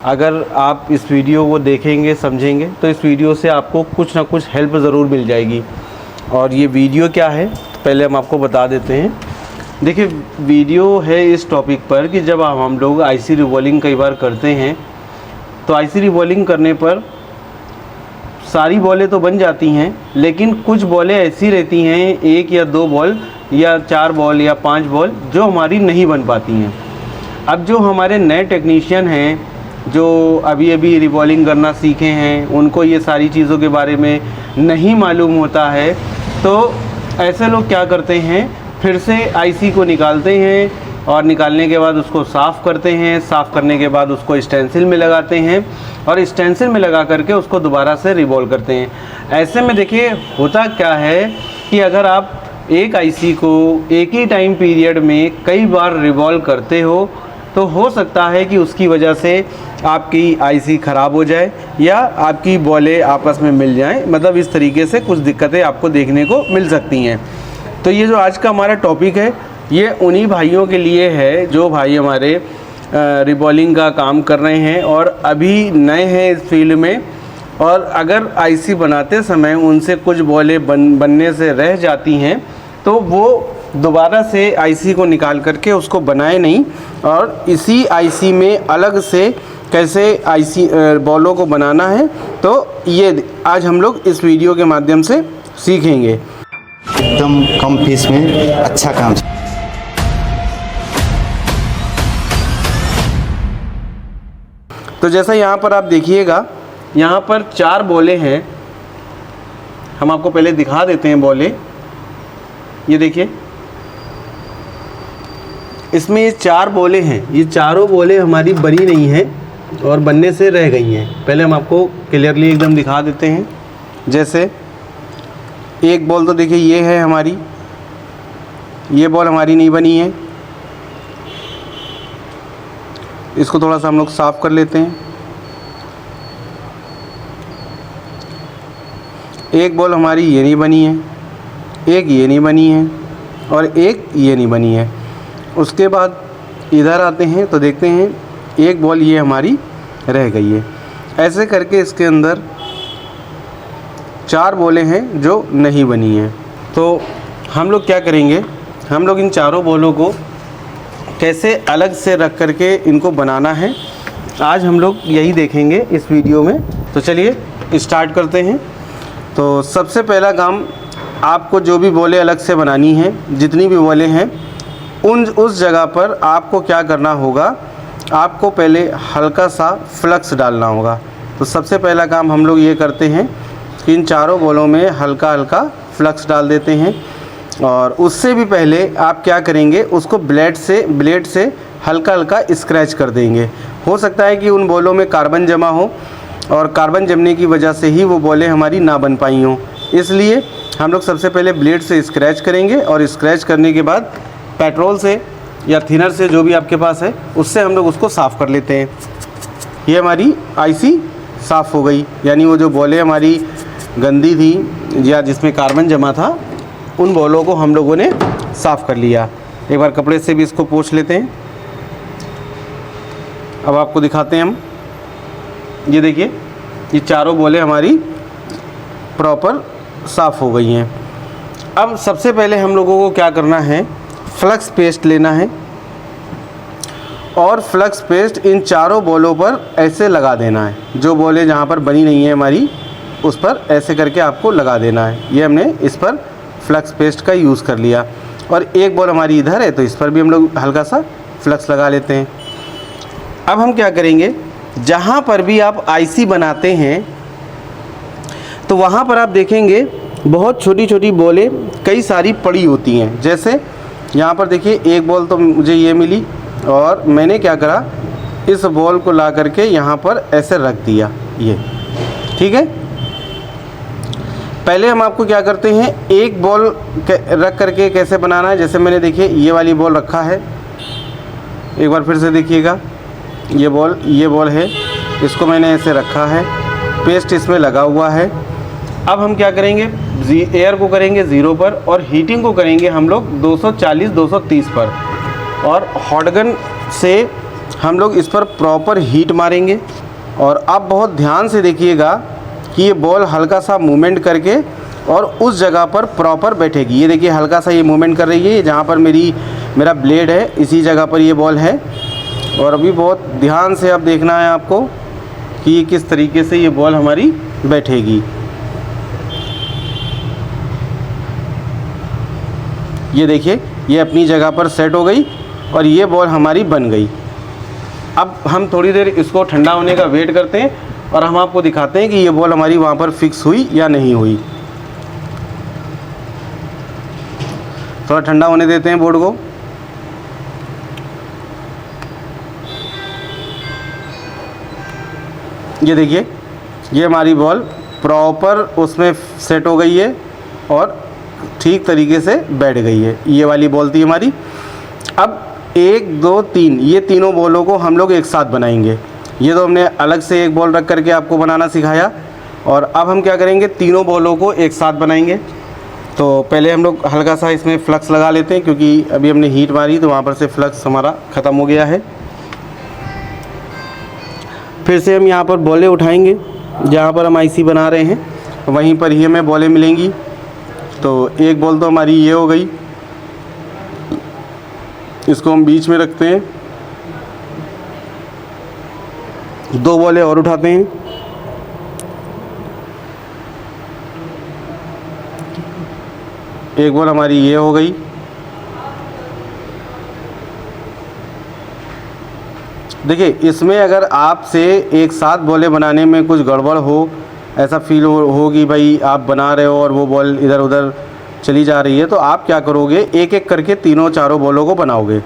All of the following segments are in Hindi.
अगर आप इस वीडियो को देखेंगे समझेंगे तो इस वीडियो से आपको कुछ ना कुछ हेल्प ज़रूर मिल जाएगी। और ये वीडियो क्या है तो पहले हम आपको बता देते हैं। देखिए, वीडियो है इस टॉपिक पर कि जब हम लोग आईसी रिवॉल्विंग कई बार करते हैं तो आईसी रिवॉल्विंग करने पर सारी बॉलें तो बन जाती हैं, लेकिन कुछ बॉलें ऐसी रहती हैं, एक या दो बॉल या चार बॉल या पांच बॉल जो हमारी नहीं बन पाती हैं। अब जो हमारे नए टेक्नीशियन हैं जो अभी अभी रिवॉल्विंग करना सीखे हैं, उनको ये सारी चीज़ों के बारे में नहीं मालूम होता है, तो ऐसे लोग क्या करते हैं, फिर से आईसी को निकालते हैं और निकालने के बाद उसको साफ़ करते हैं। साफ़ करने के बाद उसको स्टेंसिल में लगाते हैं और स्टेंसिल में लगा करके उसको दोबारा से रिवॉल्व करते हैं। ऐसे में देखिए होता क्या है कि अगर आप एक आईसी को एक ही टाइम पीरियड में कई बार रिवॉल्व करते हो हो सकता है कि उसकी वजह से आपकी आईसी ख़राब हो जाए या आपकी बॉलें आपस में मिल जाएं। मतलब इस तरीके से कुछ दिक्कतें आपको देखने को मिल सकती हैं। तो ये जो आज का हमारा टॉपिक है ये उन्हीं भाइयों के लिए है जो भाई हमारे रिवॉल्विंग का काम कर रहे हैं और अभी नए हैं इस फील्ड में, और अगर आईसी बनाते समय उनसे कुछ बॉलें बनने से रह जाती हैं तो वो दोबारा से आईसी को निकाल करके उसको बनाए नहीं, और इसी आईसी में अलग से कैसे आईसी बॉलों को बनाना है तो ये आज हम लोग इस वीडियो के माध्यम से सीखेंगे। एकदम कम फीस में अच्छा काम। तो जैसा यहाँ पर आप देखिएगा, यहाँ पर चार बॉलें हैं। हम आपको पहले दिखा देते हैं बॉलें। ये देखिए, इसमें ये चार बॉलें हैं। ये चारों बॉलें हमारी बनी नहीं हैं और बनने से रह गई हैं। पहले हम आपको क्लियरली एकदम दिखा देते हैं। जैसे एक बॉल तो देखिए ये है हमारी, ये बॉल हमारी नहीं बनी है। इसको थोड़ा सा हम लोग साफ़ कर लेते हैं। एक बॉल हमारी ये नहीं बनी है, एक ये नहीं बनी है और एक ये नहीं बनी है। उसके बाद इधर आते हैं तो देखते हैं एक बॉल ये हमारी रह गई है। ऐसे करके इसके अंदर चार बॉलें हैं जो नहीं बनी हैं। तो हम लोग क्या करेंगे, हम लोग इन चारों बॉलों को कैसे अलग से रख करके इनको बनाना है, आज हम लोग यही देखेंगे इस वीडियो में। तो चलिए स्टार्ट करते हैं। तो सबसे पहला काम, आपको जो भी बॉलें अलग से बनानी हैं, जितनी भी बॉलें हैं उस जगह पर आपको क्या करना होगा, आपको पहले हल्का सा फ्लक्स डालना होगा। तो सबसे पहला काम हम लोग ये करते हैं कि इन चारों बॉलों में हल्का हल्का फ्लक्स डाल देते हैं। और उससे भी पहले आप क्या करेंगे, उसको ब्लेड से हल्का हल्का स्क्रैच कर देंगे। हो सकता है कि उन बॉलों में कार्बन जमा हो और कार्बन जमने की वजह से ही वो बॉलें हमारी ना बन पाई हों, इसलिए हम लोग सबसे पहले ब्लेड से स्क्रैच करेंगे और स्क्रैच करने के बाद पेट्रोल से या थिनर से, जो भी आपके पास है, उससे हम लोग उसको साफ़ कर लेते हैं। ये हमारी आईसी साफ़ हो गई, यानी वो जो बॉलें हमारी गंदी थी या जिसमें कार्बन जमा था उन बॉलों को हम लोगों ने साफ़ कर लिया। एक बार कपड़े से भी इसको पोंछ लेते हैं। अब आपको दिखाते हैं हम। ये देखिए, ये चारों बॉलें हमारी प्रॉपर साफ़ हो गई हैं। अब सबसे पहले हम लोगों को क्या करना है, फ्लक्स पेस्ट लेना है और फ्लक्स पेस्ट इन चारों बॉलों पर ऐसे लगा देना है। जो बॉलें जहाँ पर बनी नहीं है हमारी, उस पर ऐसे करके आपको लगा देना है। ये हमने इस पर फ्लक्स पेस्ट का यूज़ कर लिया। और एक बॉल हमारी इधर है तो इस पर भी हम लोग हल्का सा फ्लक्स लगा लेते हैं। अब हम क्या करेंगे, जहाँ पर भी आप आईसी बनाते हैं तो वहाँ पर आप देखेंगे बहुत छोटी छोटी बॉलें कई सारी पड़ी होती हैं। जैसे यहाँ पर देखिए, एक बॉल तो मुझे ये मिली और मैंने क्या करा, इस बॉल को ला करके यहाँ पर ऐसे रख दिया। ये ठीक है। पहले हम आपको क्या करते हैं, एक बॉल रख करके कैसे बनाना है। जैसे मैंने देखिए ये वाली बॉल रखा है, एक बार फिर से देखिएगा, ये बॉल है, इसको मैंने ऐसे रखा है, पेस्ट इसमें लगा हुआ है। अब हम क्या करेंगे, एयर को करेंगे 0 पर और हीटिंग को करेंगे हम लोग 240-230 पर, और हॉट गन से हम लोग इस पर प्रॉपर हीट मारेंगे। और अब बहुत ध्यान से देखिएगा कि ये बॉल हल्का सा मूवमेंट करके और उस जगह पर प्रॉपर बैठेगी। ये देखिए हल्का सा ये मूवमेंट कर रही है, जहाँ पर मेरा ब्लेड है इसी जगह पर ये बॉल है। और अभी बहुत ध्यान से अब देखना है आपको कि ये किस तरीके से ये बॉल हमारी बैठेगी। ये देखिए ये अपनी जगह पर सेट हो गई और ये बॉल हमारी बन गई। अब हम थोड़ी देर इसको ठंडा होने का वेट करते हैं और हम आपको दिखाते हैं कि ये बॉल हमारी वहाँ पर फिक्स हुई या नहीं हुई। थोड़ा ठंडा होने देते हैं बोर्ड को। ये देखिए ये हमारी बॉल प्रॉपर उसमें सेट हो गई है और ठीक तरीके से बैठ गई है। ये वाली बॉल थी हमारी। अब 1 2 3 ये तीनों बॉलों को हम लोग एक साथ बनाएंगे। ये तो हमने अलग से एक बॉल रख करके आपको बनाना सिखाया, और अब हम क्या करेंगे, तीनों बॉलों को एक साथ बनाएंगे। तो पहले हम लोग हल्का सा इसमें फ्लक्स लगा लेते हैं, क्योंकि अभी हमने हीट मारी तो वहाँ पर से फ्लक्स हमारा ख़त्म हो गया है। फिर से हम यहाँ पर बॉलें उठाएंगे, जहाँ पर हम आईसी बना रहे हैं वहीं पर ही हमें बॉलें मिलेंगी। तो एक बॉल तो हमारी ये हो गई, इसको हम बीच में रखते हैं। 2 बॉलें और उठाते हैं। एक बॉल हमारी ये हो गई। देखिए इसमें अगर आपसे एक साथ बॉलें बनाने में कुछ गड़बड़ हो, ऐसा फील हो कि भाई आप बना रहे हो और वो बॉल इधर उधर चली जा रही है, तो आप क्या करोगे, एक एक करके तीनों चारों बॉलों को बनाओगे।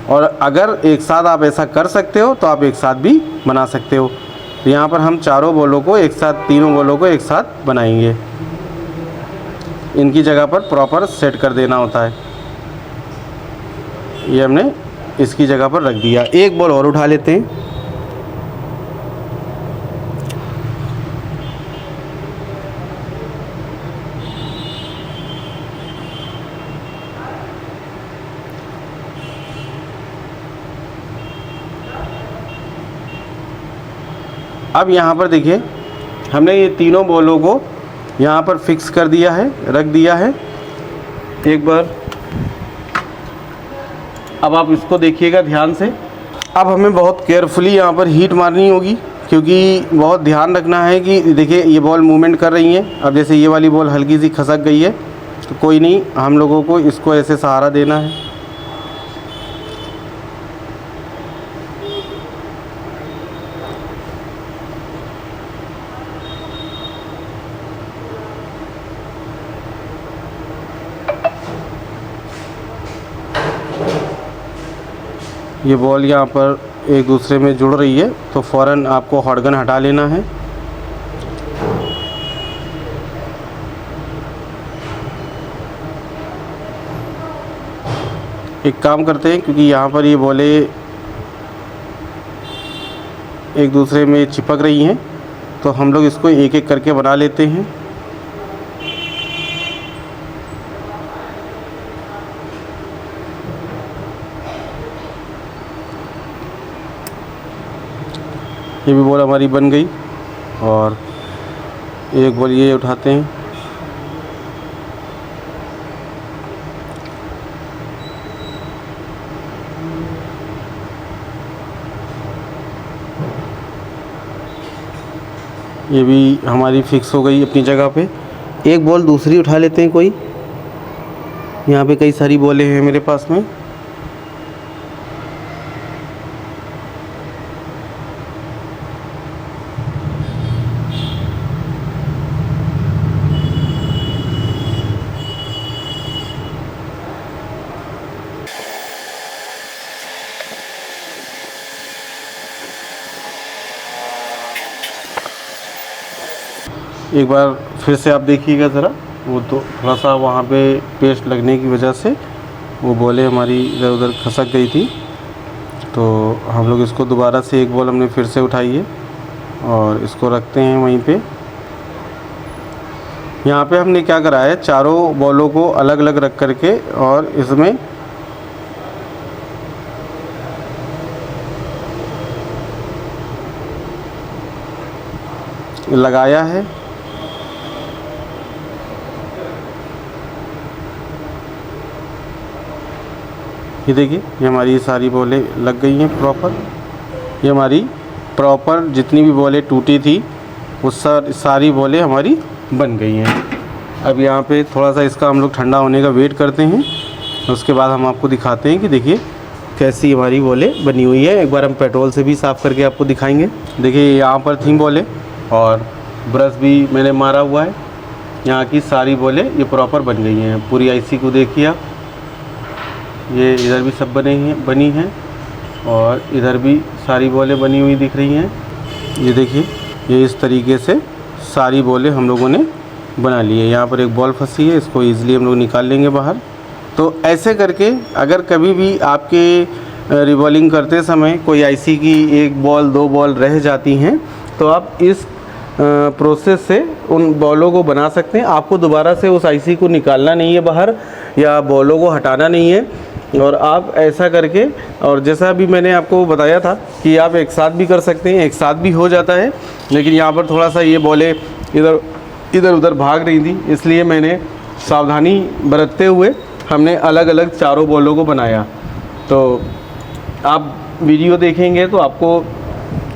और अगर एक साथ आप ऐसा कर सकते हो तो आप एक साथ भी बना सकते हो। तो यहाँ पर हम चारों बॉलों को एक साथ, तीनों बॉलों को एक साथ बनाएंगे। इनकी जगह पर प्रॉपर सेट कर देना होता है। ये हमने इसकी जगह पर रख दिया। एक बॉल और उठा लेते हैं। अब यहाँ पर देखिए हमने ये तीनों बॉलों को यहाँ पर फिक्स कर दिया है, रख दिया है। एक बार अब आप इसको देखिएगा ध्यान से। अब हमें बहुत केयरफुली यहाँ पर हीट मारनी होगी, क्योंकि बहुत ध्यान रखना है कि देखिए ये बॉल मूवमेंट कर रही है। अब जैसे ये वाली बॉल हल्की सी खसक गई है, तो कोई नहीं, हम लोगों को इसको ऐसे सहारा देना है। ये बॉल यहाँ पर एक दूसरे में जुड़ रही है, तो फ़ौरन आपको हॉट गन हटा लेना है। एक काम करते हैं, क्योंकि यहाँ पर ये बॉलें एक दूसरे में चिपक रही हैं, तो हम लोग इसको एक एक करके बना लेते हैं। ये भी बॉल हमारी बन गई। और एक बॉल ये उठाते हैं। ये भी हमारी फिक्स हो गई अपनी जगह पे। एक बॉल दूसरी उठा लेते हैं कोई। यहाँ पे कई सारी बॉलें हैं मेरे पास में। एक बार फिर से आप देखिएगा ज़रा, वो तो थोड़ा सा वहाँ पे पेस्ट लगने की वजह से वो बॉलें हमारी इधर उधर खसक गई थी। तो हम लोग इसको दोबारा से एक बॉल हमने फिर से उठाई है और इसको रखते हैं वहीं पे। यहाँ पे हमने क्या करा है, चारों बॉलों को अलग अलग रख करके और इसमें लगाया है। ये देखिए, ये हमारी सारी बॉलें लग गई हैं प्रॉपर। ये हमारी प्रॉपर जितनी भी बॉलें टूटी थी वो सारी बॉलें हमारी बन गई हैं। अब यहाँ पे थोड़ा सा इसका हम लोग ठंडा होने का वेट करते हैं, उसके बाद हम आपको दिखाते हैं कि देखिए कैसी हमारी बॉलें बनी हुई है। एक बार हम पेट्रोल से भी साफ़ करके आपको दिखाएंगे। देखिए यहाँ पर थी बॉलें और ब्रश भी मैंने मारा हुआ है। यहाँ की सारी बॉलें ये प्रॉपर बन गई हैं। पूरी आईसी को देखिए आप, ये इधर भी सब बनी हैं और इधर भी सारी बॉलें बनी हुई दिख रही हैं। ये देखिए, ये इस तरीके से सारी बॉलें हम लोगों ने बना ली है। यहाँ पर एक बॉल फंसी है, इसको ईज़िली हम लोग निकाल लेंगे बाहर। तो ऐसे करके अगर कभी भी आपके रिवॉल्विंग करते समय कोई आईसी की एक बॉल दो बॉल रह जाती हैं तो आप इस प्रोसेस से उन बॉलों को बना सकते हैं। आपको दोबारा से उस आईसी को निकालना नहीं है बाहर या बॉलों को हटाना नहीं है। और आप ऐसा करके, और जैसा भी मैंने आपको बताया था कि आप एक साथ भी कर सकते हैं, एक साथ भी हो जाता है। लेकिन यहाँ पर थोड़ा सा ये बॉलें इधर उधर भाग रही थी, इसलिए मैंने सावधानी बरतते हुए हमने अलग अलग चारों बॉलों को बनाया। तो आप वीडियो देखेंगे तो आपको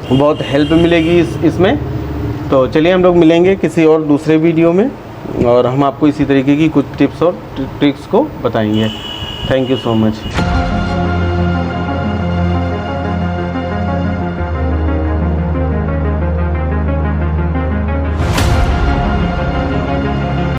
बहुत हेल्प मिलेगी इसमें। तो चलिए हम लोग मिलेंगे किसी और दूसरे वीडियो में और हम आपको इसी तरीके की कुछ टिप्स और ट्रिक्स को बताएंगे। Thank you so much.